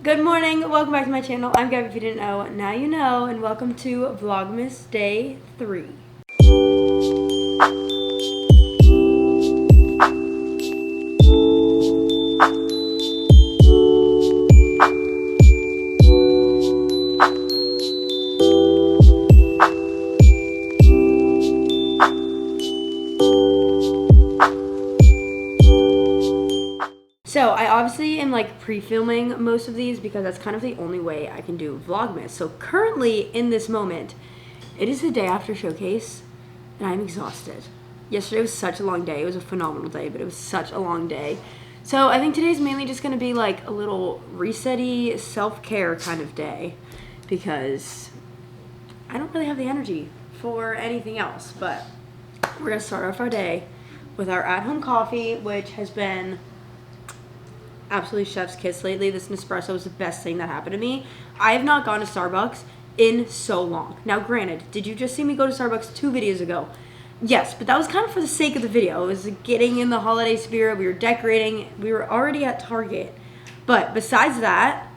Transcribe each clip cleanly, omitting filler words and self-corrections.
Good morning, welcome back to my channel. I'm Gabi, if you didn't know, now you know, and welcome to Vlogmas Day 3. So I obviously am like pre-filming most of these because that's kind of the only way I can do Vlogmas. So currently in this moment, it is the day after showcase and I'm exhausted. Yesterday was such a long day. It was a phenomenal day, but it was such a long day. So I think today's mainly just gonna be like a little reset-y, self-care kind of day because I don't really have the energy for anything else. But we're gonna start off our day with our at-home coffee, which has been absolutely chef's kiss lately. This Nespresso is the best thing that happened to me. I have not gone to Starbucks in so long. Now granted, did you just see me go to Starbucks 2 videos ago? Yes, but that was kind of for the sake of the video. It was getting in the holiday spirit. We were decorating. We were already at Target. But besides that,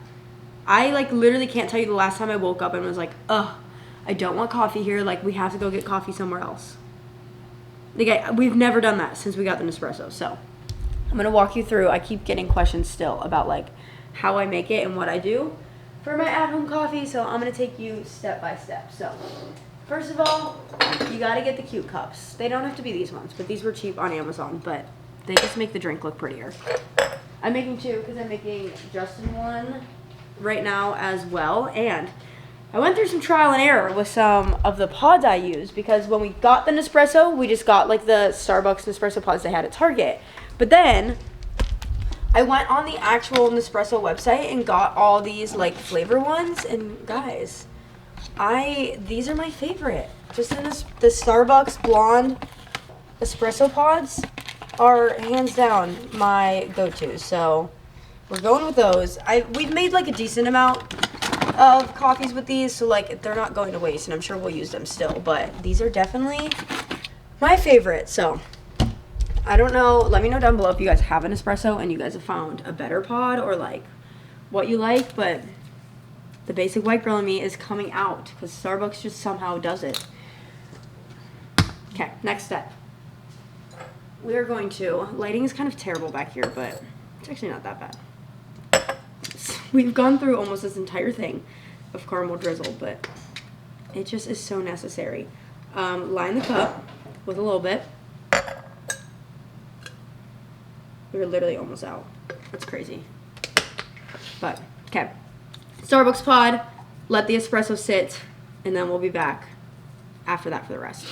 I like literally can't tell you the last time I woke up and was like, ugh, I don't want coffee here. Like, we have to go get coffee somewhere else. Like, we've never done that since we got the Nespresso. So I'm gonna walk you through. I keep getting questions still about like how I make it and what I do for my at-home coffee. So I'm gonna take you step by step. So first of all, you gotta get the cute cups. They don't have to be these ones, but these were cheap on Amazon, but they just make the drink look prettier. I'm making 2 because I'm making Justin one right now as well. And I went through some trial and error with some of the pods I use because when we got the Nespresso, we just got like the Starbucks Nespresso pods they had at Target. But then I went on the actual Nespresso website and got all these like flavor ones, and guys, these are my favorite. Just in the Starbucks blonde espresso pods are hands down my go-to. So we're going with those. We've made like a decent amount of coffees with these, so like they're not going to waste, and I'm sure we'll use them still. But these are definitely my favorite. So I don't know, let me know down below if you guys have an espresso and you guys have found a better pod or like what you like, but the basic white girl in me is coming out because Starbucks just somehow does it. Okay, next step. We are going to, lighting is kind of terrible back here, but it's actually not that bad. We've gone through almost this entire thing of caramel drizzle, but it just is so necessary. Line the cup with a little bit. We were literally almost out. It's crazy. But, okay. Starbucks pod, let the espresso sit, and then we'll be back after that for the rest.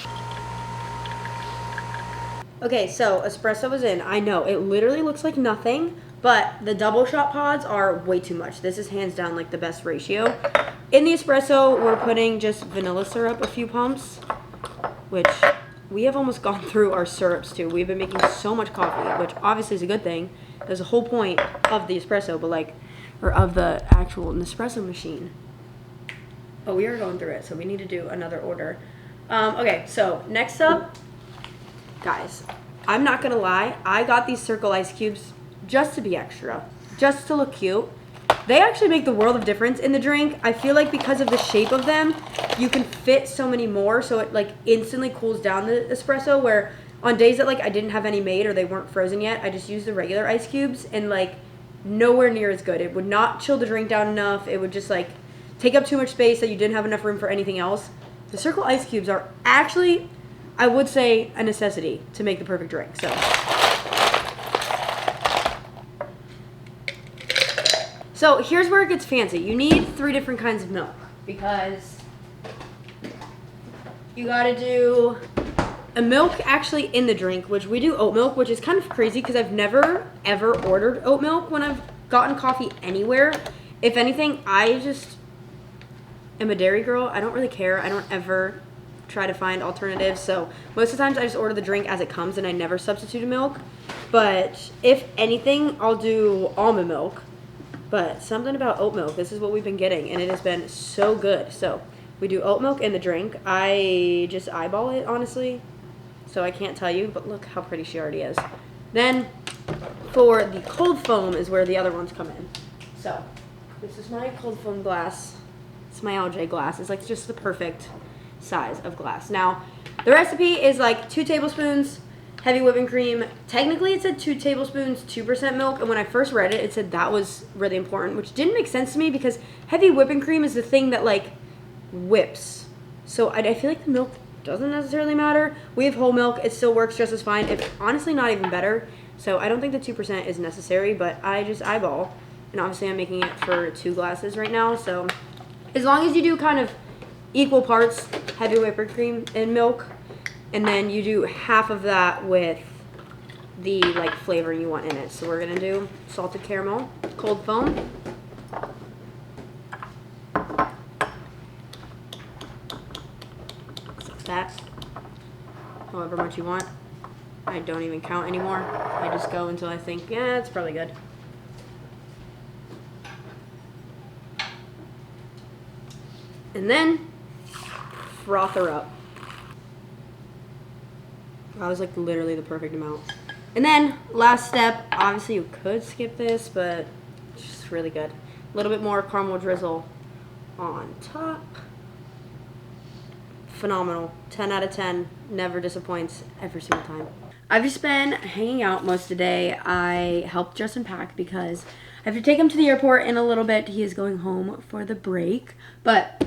Okay, so espresso is in. I know, it literally looks like nothing, but the double shot pods are way too much. This is hands down like the best ratio. In the espresso, we're putting just vanilla syrup, a few pumps, which we have almost gone through our syrups too. We've been making so much coffee, which obviously is a good thing. There's a whole point of the espresso, but like, or of the actual Nespresso machine. But we are going through it, so we need to do another order. Okay, so next up, guys, I'm not gonna lie. I got these circle ice cubes just to be extra, just to look cute. They actually make the world of difference in the drink. I feel like because of the shape of them, you can fit so many more, so it like instantly cools down the espresso, where on days that like I didn't have any made or they weren't frozen yet, I just used the regular ice cubes and like nowhere near as good. It would not chill the drink down enough. It would just like take up too much space that you didn't have enough room for anything else. The circle ice cubes are actually, I would say, a necessity to make the perfect drink. So here's where it gets fancy. You need 3 different kinds of milk because you gotta do a milk actually in the drink, which we do oat milk, which is kind of crazy because I've never ever ordered oat milk when I've gotten coffee anywhere. If anything, I just am a dairy girl. I don't really care. I don't ever try to find alternatives. So most of the times I just order the drink as it comes and I never substitute a milk. But if anything, I'll do almond milk. But something about oat milk, this is what we've been getting, and it has been so good. So we do oat milk in the drink. I just eyeball it, honestly, so I can't tell you, but look how pretty she already is. Then for the cold foam is where the other ones come in. So This is my cold foam glass. It's my LJ glass. It's like just the perfect size of glass. Now, the recipe is like 2 tablespoons heavy whipping cream. Technically, it said 2 tablespoons, 2% milk. And when I first read it, it said that was really important, which didn't make sense to me because heavy whipping cream is the thing that like whips. So I feel like the milk doesn't necessarily matter. We have whole milk. It still works just as fine. It's honestly not even better. So I don't think the 2% is necessary, but I just eyeball. And obviously I'm making it for 2 glasses right now. So as long as you do kind of equal parts heavy whipping cream and milk, and then you do half of that with the like flavor you want in it. So we're gonna do salted caramel, cold foam. That however much you want. I don't even count anymore. I just go until I think, yeah, it's probably good. And then froth her up. That was like literally the perfect amount. And then last step, obviously you could skip this, but it's just really good. A little bit more caramel drizzle on top. Phenomenal. 10 out of 10. Never disappoints every single time. I've just been hanging out most of the day. I helped Justin pack because I have to take him to the airport in a little bit. He is going home for the break. But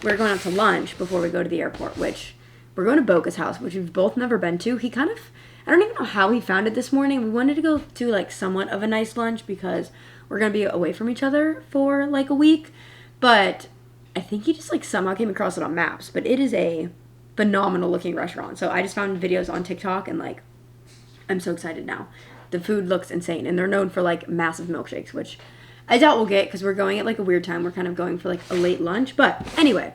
we're going out to lunch before we go to the airport, which we're going to Boca's house, which we've both never been to. He kind of, I don't even know how he found it this morning. We wanted to go to like somewhat of a nice lunch because we're going to be away from each other for like a week. But I think he just like somehow came across it on maps. But it is a phenomenal looking restaurant. So I just found videos on TikTok and like, I'm so excited now. The food looks insane. And they're known for like massive milkshakes, which I doubt we'll get because we're going at like a weird time. We're kind of going for like a late lunch. But anyway,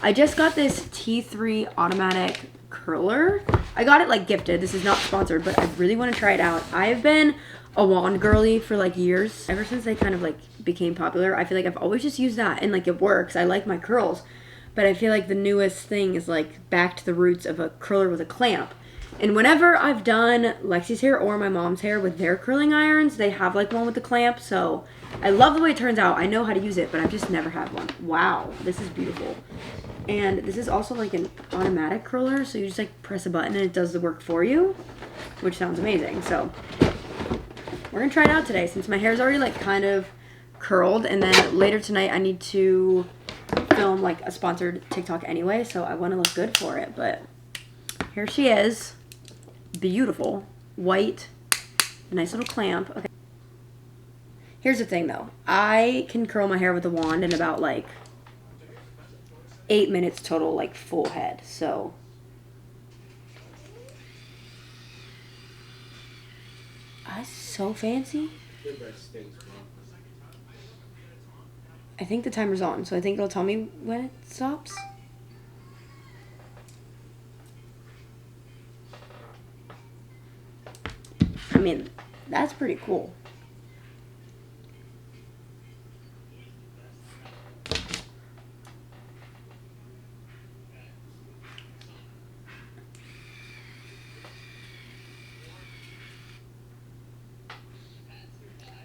I just got this T3 automatic curler. I got it like gifted. This is not sponsored, but I really want to try it out. I've been a wand girly for like years. Ever since they kind of like became popular, I feel like I've always just used that and like it works. I like my curls, but I feel like the newest thing is like back to the roots of a curler with a clamp. And whenever I've done Lexi's hair or my mom's hair with their curling irons, they have like one with the clamp. So I love the way it turns out. I know how to use it, but I've just never had one. Wow, this is beautiful. And this is also like an automatic curler. So you just like press a button and it does the work for you, which sounds amazing. So we're gonna try it out today since my hair is already like kind of curled. And then later tonight I need to film like a sponsored TikTok anyway. So I want to look good for it. But here she is. Beautiful. White. Nice little clamp. Okay. Here's the thing though. I can curl my hair with a wand in about like 8 minutes total, like full head. So that's so fancy. I think the timer's on, so I think it'll tell me when it stops. I mean, that's pretty cool.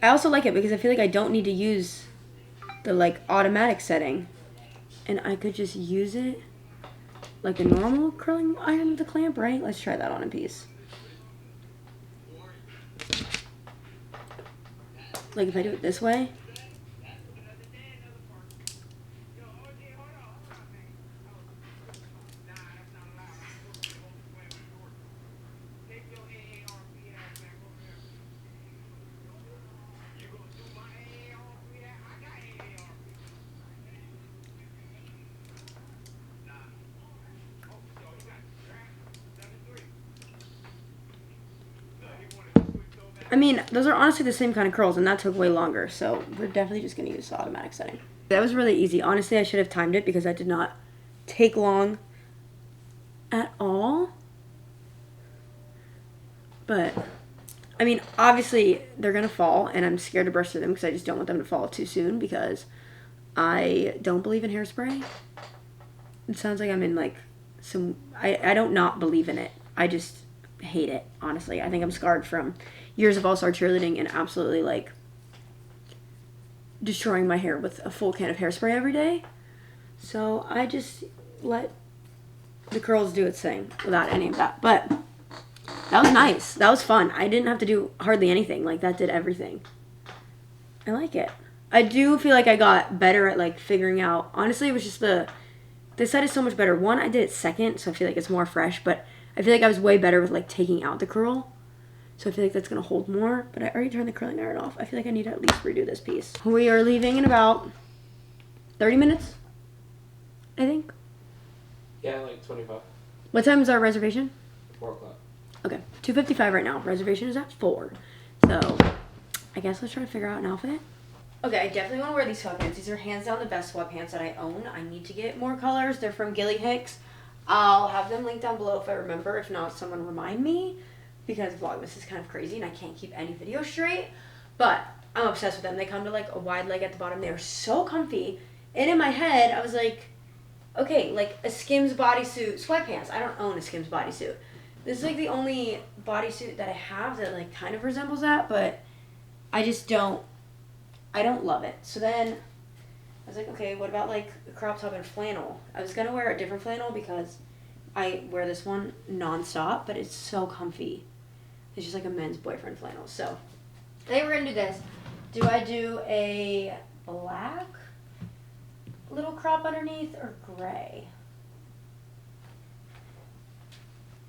I also like it because I feel like I don't need to use the like automatic setting, and I could just use it like a normal curling iron with a clamp, right? Let's try that on a piece. Like if I do it this way. I mean, those are honestly the same kind of curls, and that took way longer, so we're definitely just going to use the automatic setting. That was really easy. Honestly, I should have timed it because that did not take long at all. But, I mean, obviously, they're going to fall, and I'm scared to brush through them because I just don't want them to fall too soon because I don't believe in hairspray. It sounds like I'm in, like, some... I don't not believe in it. I just hate it, honestly. I think I'm scarred from years of all-star cheerleading and absolutely, like, destroying my hair with a full can of hairspray every day. So I just let the curls do its thing without any of that. But that was nice. That was fun. I didn't have to do hardly anything. Like, that did everything. I like it. I do feel like I got better at, like, figuring out. Honestly, it was just this side is so much better. One, I did it second, so I feel like it's more fresh. But I feel like I was way better with, like, taking out the curl. So I feel like that's going to hold more. But I already turned the curling iron off. I feel like I need to at least redo this piece. We are leaving in about 30 minutes, I think. Yeah, like 25. What time is our reservation? 4 o'clock. Okay, 2:55 right now. Reservation is at 4. So I guess let's try to figure out an outfit. Okay, I definitely want to wear these sweatpants. These are hands down the best sweatpants that I own. I need to get more colors. They're from Gilly Hicks. I'll have them linked down below if I remember. If not, someone remind me, because Vlogmas is kind of crazy and I can't keep any videos straight. But I'm obsessed with them. They come to like a wide leg at the bottom. They're so comfy. And in my head, I was like, okay, like a Skims bodysuit, sweatpants. I don't own a Skims bodysuit. This is like the only bodysuit that I have that like kind of resembles that, but I just don't love it. So then I was like, okay, what about like a crop top and flannel? I was gonna wear a different flannel because I wear this one nonstop, but it's so comfy. It's just like a men's boyfriend flannel. So today we're gonna do this. Do I do a black little crop underneath or gray?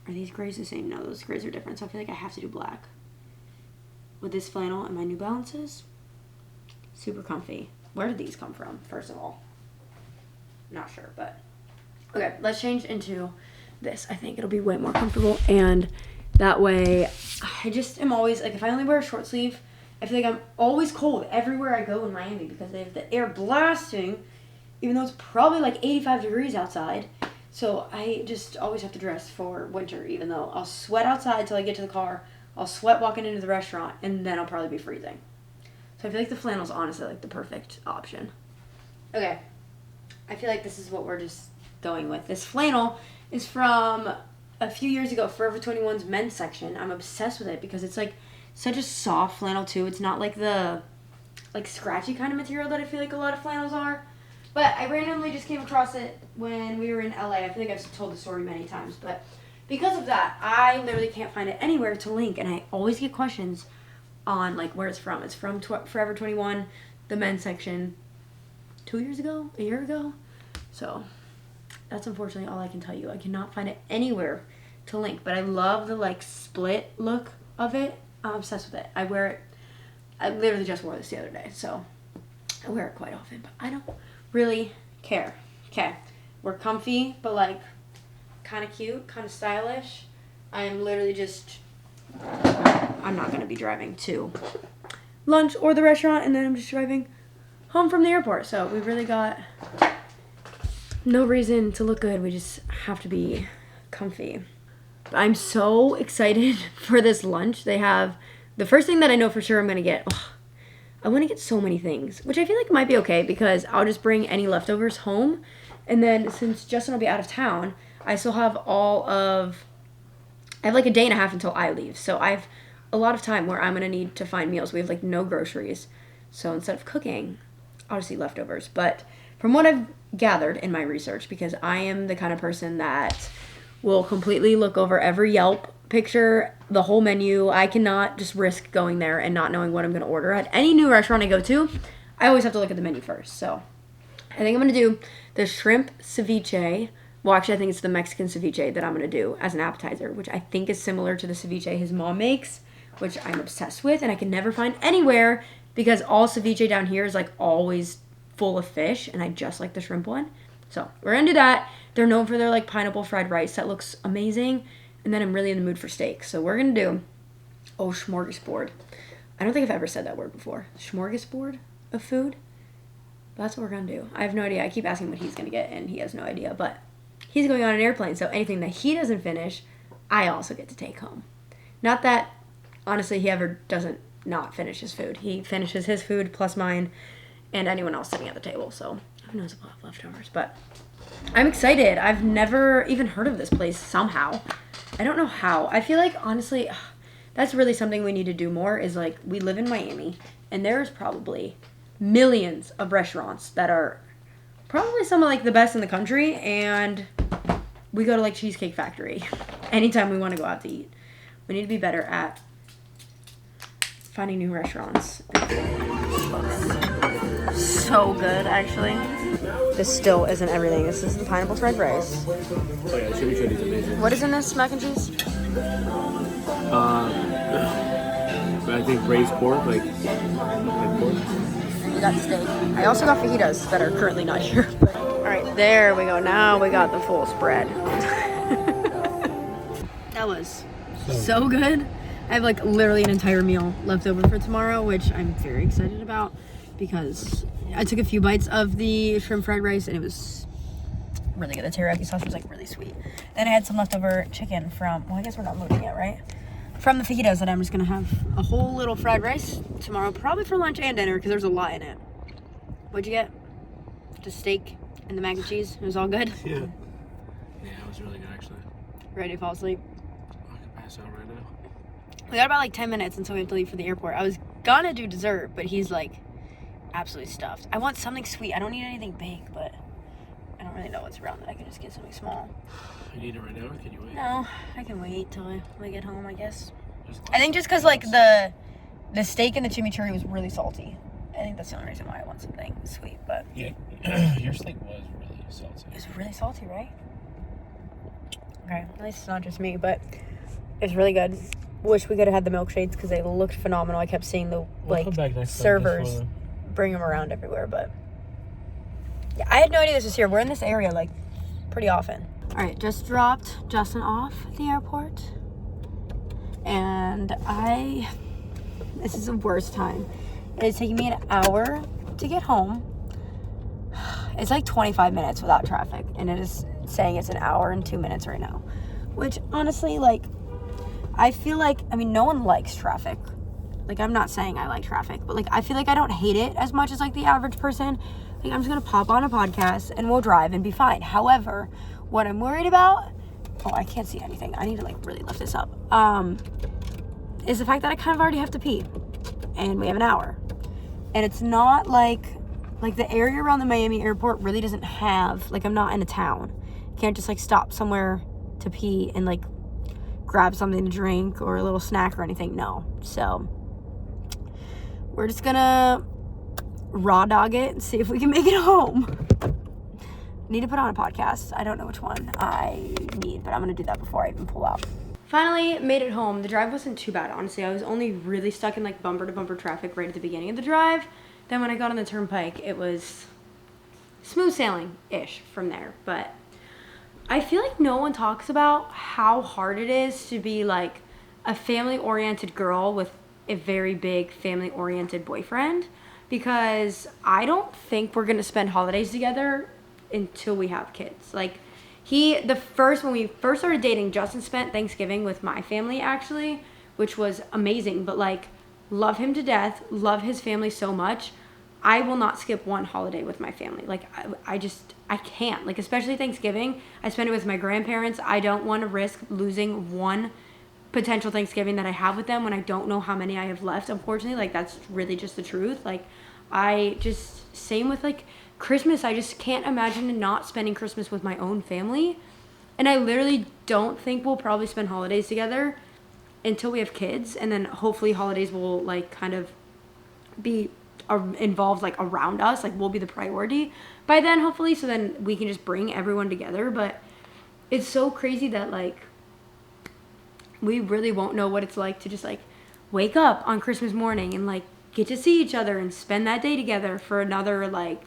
Are these grays the same? No, those grays are different, so I feel like I have to do black. With this flannel and my New Balances, super comfy. Where did these come from, first of all? Not sure, but okay, let's change into this. I think it'll be way more comfortable, and that way I just am always, like, if I only wear a short sleeve, I feel like I'm always cold everywhere I go in Miami because they have the air blasting, even though it's probably like 85 degrees outside. So I just always have to dress for winter, even though I'll sweat outside till I get to the car. I'll sweat walking into the restaurant, and then I'll probably be freezing. So I feel like the flannel's honestly like the perfect option. Okay. I feel like this is what we're just going with. This flannel is from a few years ago, Forever 21's men's section. I'm obsessed with it because it's like such a soft flannel too. It's not like the like scratchy kind of material that I feel like a lot of flannels are. But I randomly just came across it when we were in LA. I feel like I've told the story many times. But because of that, I literally can't find it anywhere to link. And I always get questions on like where it's from. It's from Forever 21, the men's section, 2 years ago, a year ago. So that's unfortunately all I can tell you. I cannot find it anywhere to link. But I love the like split look of it. I'm obsessed with it. I wear it. I literally just wore this the other day. So I wear it quite often. But I don't really care. Okay, we're comfy, but like kind of cute, kind of stylish. I'm literally just, I'm not going to be driving to lunch or the restaurant, and then I'm just driving home from the airport. So we really got no reason to look good. We just have to be comfy. I'm so excited for this lunch. They have, the first thing that I know for sure I'm going to get, I want to get so many things, which I feel like might be okay because I'll just bring any leftovers home. And then since Justin will be out of town, I still have I have like a day and a half until I leave. So I have a lot of time where I'm going to need to find meals. We have like no groceries. So instead of cooking, I'll just eat leftovers. But from what I've gathered in my research, because I am the kind of person that will completely look over every Yelp picture, the whole menu. I cannot just risk going there and not knowing what I'm going to order. At any new restaurant I go to, I always have to look at the menu first. So I think I'm going to do the shrimp ceviche. Well, actually, I think it's the Mexican ceviche that I'm going to do as an appetizer, which I think is similar to the ceviche his mom makes, which I'm obsessed with, and I can never find anywhere because all ceviche down here is like always full of fish, and I just like the shrimp one. So we're going to do that. They're known for their like pineapple fried rice. That looks amazing. And then I'm really in the mood for steak. So we're going to do, smorgasbord. I don't think I've ever said that word before. Smorgasbord of food. But that's what we're going to do. I have no idea. I keep asking what he's going to get, and he has no idea. But he's going on an airplane, so anything that he doesn't finish, I also get to take home. Not that, honestly, he ever doesn't not finish his food. He finishes his food plus mine and anyone else sitting at the table. So who knows about leftovers. But I'm excited. I've never even heard of this place somehow. I don't know how. I feel like, honestly, that's really something we need to do more is, like, we live in Miami, and there's probably millions of restaurants that are probably some of like the best in the country, and we go to like Cheesecake Factory anytime we want to go out to eat. We need to be better at finding new restaurants. So good, actually. This still isn't everything. This is the pineapple fried rice. Oh yeah, chimichurri is amazing. What is in this mac and cheese? I think braised pork, like pork. We got steak. I also got fajitas that are currently not here. All right, there we go. Now we got the full spread. That was so good. I have like literally an entire meal left over for tomorrow, which I'm very excited about because I took a few bites of the shrimp fried rice and it was really good. The teriyaki sauce was like really sweet. Then I had some leftover chicken from, well, I guess we're not loading yet, right? From the fajitas that I'm just gonna have a whole little fried rice tomorrow, probably for lunch and dinner because there's a lot in it. What'd you get? Just steak and the mac and cheese. It was all good. Yeah. Yeah, it was really good actually. Ready to fall asleep? I could pass out right now. We got about like 10 minutes until we have to leave for the airport. I was gonna do dessert, but he's like absolutely stuffed. I want something sweet. I don't need anything big, but I don't really know what's around that. I can just get something small. You need it right now, or can you wait? No, I can wait till I get home, I guess. I think just because like the steak and the chimichurri was really salty. I think that's the only reason why I want something sweet, but Yeah, your steak was really salty. it was really salty, right? Okay, at least it's not just me, but it's really good. Wish we could have had the milkshakes because they looked phenomenal. I kept seeing the like servers bring them around everywhere, but yeah, I had no idea this was here. We're in this area like pretty often. All right, just dropped Justin off at the airport, and this is the worst time. It is taking me an hour to get home. It's like 25 minutes without traffic, and it is saying it's an hour and 2 minutes right now, which honestly, like, I feel like, I mean, no one likes traffic. Like, I'm not saying I like traffic, but like, I feel like I don't hate it as much as like the average person. Like, I'm just gonna pop on a podcast and we'll drive and be fine. However, what I'm worried about, oh, I can't see anything. I need to like really lift this up. Is the fact that I kind of already have to pee, and we have an hour, and it's not like the area around the Miami airport really doesn't have, like, I'm not in a town. Can't just like stop somewhere to pee and like grab something to drink or a little snack or anything. No. So we're just gonna raw dog it and see if we can make it home. Need to put on a podcast. I don't know which one I need, but I'm gonna do that before I even pull out. Finally made it home. The drive wasn't too bad, honestly. I was only really stuck in like bumper to bumper traffic right at the beginning of the drive. Then when I got on the turnpike, it was smooth sailing-ish from there. But I feel like no one talks about how hard it is to be like a family-oriented girl with a very big family-oriented boyfriend, because I don't think we're gonna spend holidays together until we have kids. Like, when we first started dating, Justin spent Thanksgiving with my family actually, which was amazing, but like, love him to death, love his family so much. I will not skip one holiday with my family. Like, I can't. Like, especially Thanksgiving, I spend it with my grandparents. I don't want to risk losing one potential Thanksgiving that I have with them when I don't know how many I have left, unfortunately. Like, that's really just the truth. Like, same with like Christmas. I just can't imagine not spending Christmas with my own family. And I literally don't think we'll probably spend holidays together until we have kids. And then hopefully holidays will like kind of be involved like around us. Like, we'll be the priority by then, hopefully. So then we can just bring everyone together. But it's so crazy that like we really won't know what it's like to just like wake up on Christmas morning and like get to see each other and spend that day together for another like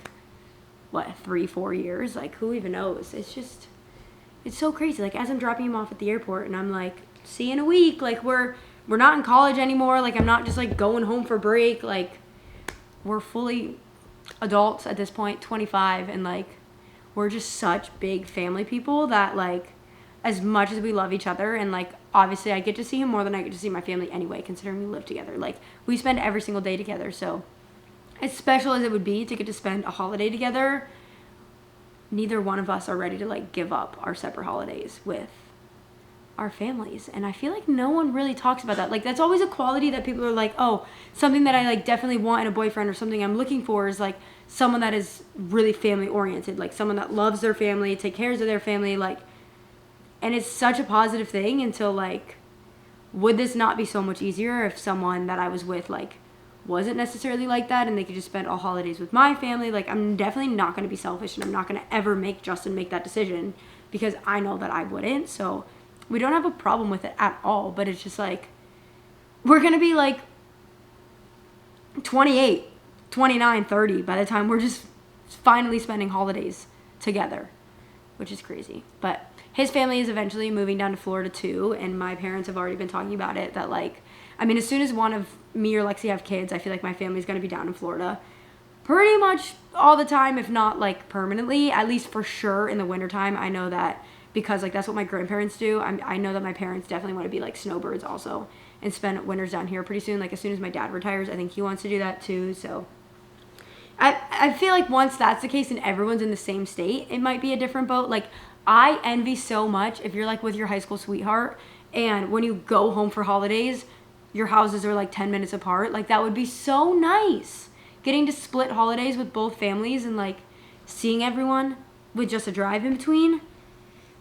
3-4 years. Like, who even knows? It's so crazy. Like, as I'm dropping him off at the airport and I'm like, see you in a week. Like, we're not in college anymore. Like, I'm not just like going home for break. Like, we're fully adults at this point, 25, and like we're just such big family people that like, as much as we love each other, and like obviously I get to see him more than I get to see my family anyway, considering we live together. Like, we spend every single day together. So as special as it would be to get to spend a holiday together, neither one of us are ready to like give up our separate holidays with our families. And I feel like no one really talks about that. Like, that's always a quality that people are like, oh, something that I like definitely want in a boyfriend or something I'm looking for is like someone that is really family oriented, like someone that loves their family, take care of their family, like, and it's such a positive thing until like, would this not be so much easier if someone that I was with like wasn't necessarily like that and they could just spend all holidays with my family? Like, I'm definitely not going to be selfish, and I'm not going to ever make Justin make that decision because I know that I wouldn't. So we don't have a problem with it at all, but it's just like, we're going to be like 28, 29, 30 by the time we're just finally spending holidays together, which is crazy. But his family is eventually moving down to Florida too, and my parents have already been talking about it, that like, I mean, as soon as one of me or Lexi have kids, I feel like my family's going to be down in Florida pretty much all the time, if not like permanently, at least for sure in the wintertime. I know that because like that's what my grandparents do. I know that my parents definitely want to be like snowbirds also and spend winters down here pretty soon. Like as soon as my dad retires, I think he wants to do that too. So I feel like once that's the case and everyone's in the same state, it might be a different boat. Like, I envy so much if you're like with your high school sweetheart and when you go home for holidays, your houses are like 10 minutes apart. Like, that would be so nice. Getting to split holidays with both families and like seeing everyone with just a drive in between.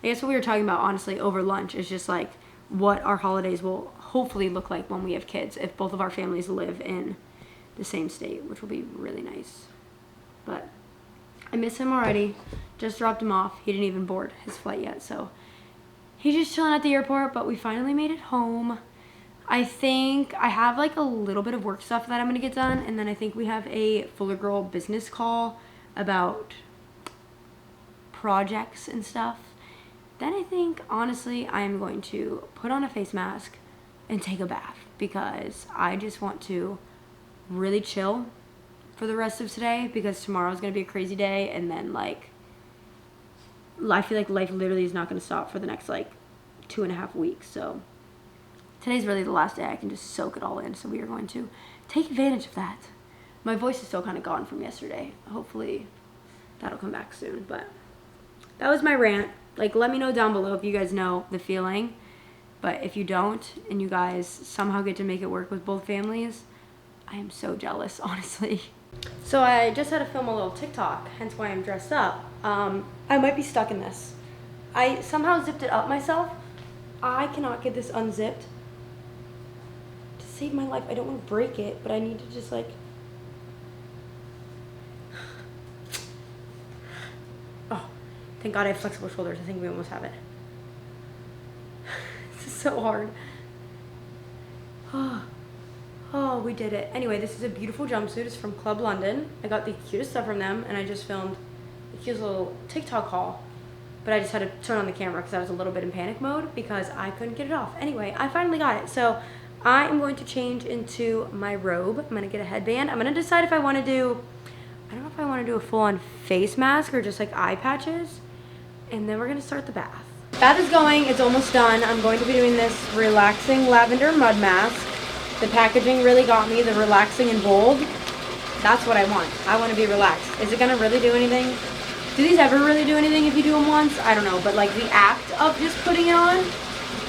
I guess what we were talking about, honestly, over lunch is just like what our holidays will hopefully look like when we have kids, if both of our families live in the same state, which will be really nice. But I miss him already. Just dropped him off. He didn't even board his flight yet, so he's just chilling at the airport, but we finally made it home. I think I have like a little bit of work stuff that I'm going to get done, and then I think we have a Fuller Girl business call about projects and stuff. Then I think, honestly, I am going to put on a face mask and take a bath because I just want to really chill for the rest of today because tomorrow's going to be a crazy day, and then like I feel like life literally is not going to stop for the next like 2.5 weeks. So today's really the last day I can just soak it all in, so we are going to take advantage of that. My voice is still kind of gone from yesterday. Hopefully that'll come back soon, but that was my rant. Like, let me know down below if you guys know the feeling, but if you don't and you guys somehow get to make it work with both families, I am so jealous, honestly. So I just had to film a little TikTok, hence why I'm dressed up. I might be stuck in this. I somehow zipped it up myself. I cannot get this unzipped. To save my life, I don't want to break it, but I need to just like... Oh, thank God I have flexible shoulders. I think we almost have it. This is so hard. Oh, we did it. Anyway, this is a beautiful jumpsuit. It's from Club London. I got the cutest stuff from them, and I just filmed a cute little TikTok haul. But I just had to turn on the camera because I was a little bit in panic mode because I couldn't get it off. Anyway, I finally got it. So I am going to change into my robe. I'm going to get a headband. I'm going to decide if I want to do, I don't know if I want to do a full-on face mask or just like eye patches. And then we're going to start the bath. Bath is going. It's almost done. I'm going to be doing this relaxing lavender mud mask. The packaging really got me, the relaxing and bold. That's what I want. I want to be relaxed. Is it going to really do anything? Do these ever really do anything if you do them once? I don't know, but like the act of just putting it on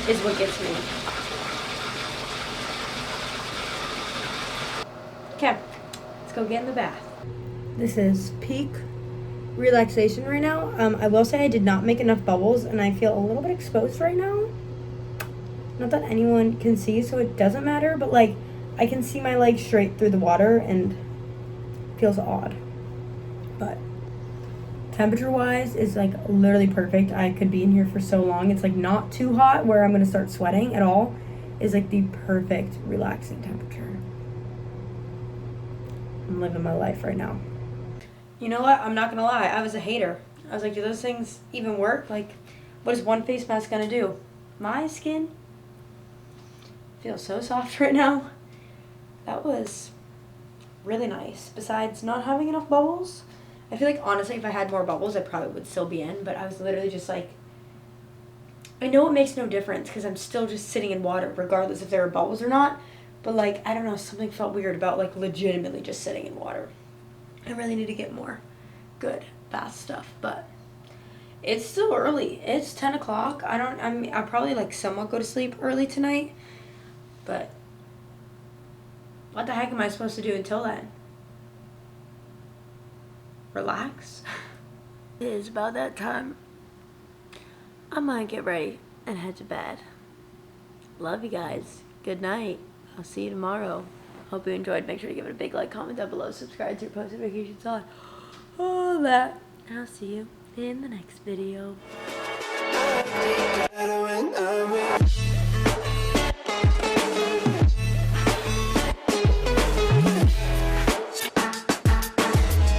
is what gets me. Okay, let's go get in the bath. This is peak relaxation right now. I will say I did not make enough bubbles and I feel a little bit exposed right now. Not that anyone can see, so it doesn't matter, but like I can see my legs straight through the water and it feels odd. But temperature wise is like literally perfect. I could be in here for so long. It's like not too hot where I'm gonna start sweating at all. Is like the perfect relaxing temperature. I'm living my life right now. You know what? I'm not gonna lie. I was a hater. I was like, do those things even work? Like, what is one face mask gonna do? My skin feels so soft right now. That was really nice. Besides not having enough bubbles, I feel like honestly if I had more bubbles I probably would still be in, but I was literally just like, I know it makes no difference because I'm still just sitting in water regardless if there are bubbles or not, but like I don't know, something felt weird about like legitimately just sitting in water. I really need to get more good bath stuff, but It's still early. It's 10 o'clock. I'll probably like somewhat go to sleep early tonight. But what the heck am I supposed to do until then? Relax? It is about that time. I might get ready and head to bed. Love you guys. Good night. I'll see you tomorrow. Hope you enjoyed. Make sure to give it a big like, comment down below, subscribe to your post notifications on. All that. And I'll see you in the next video.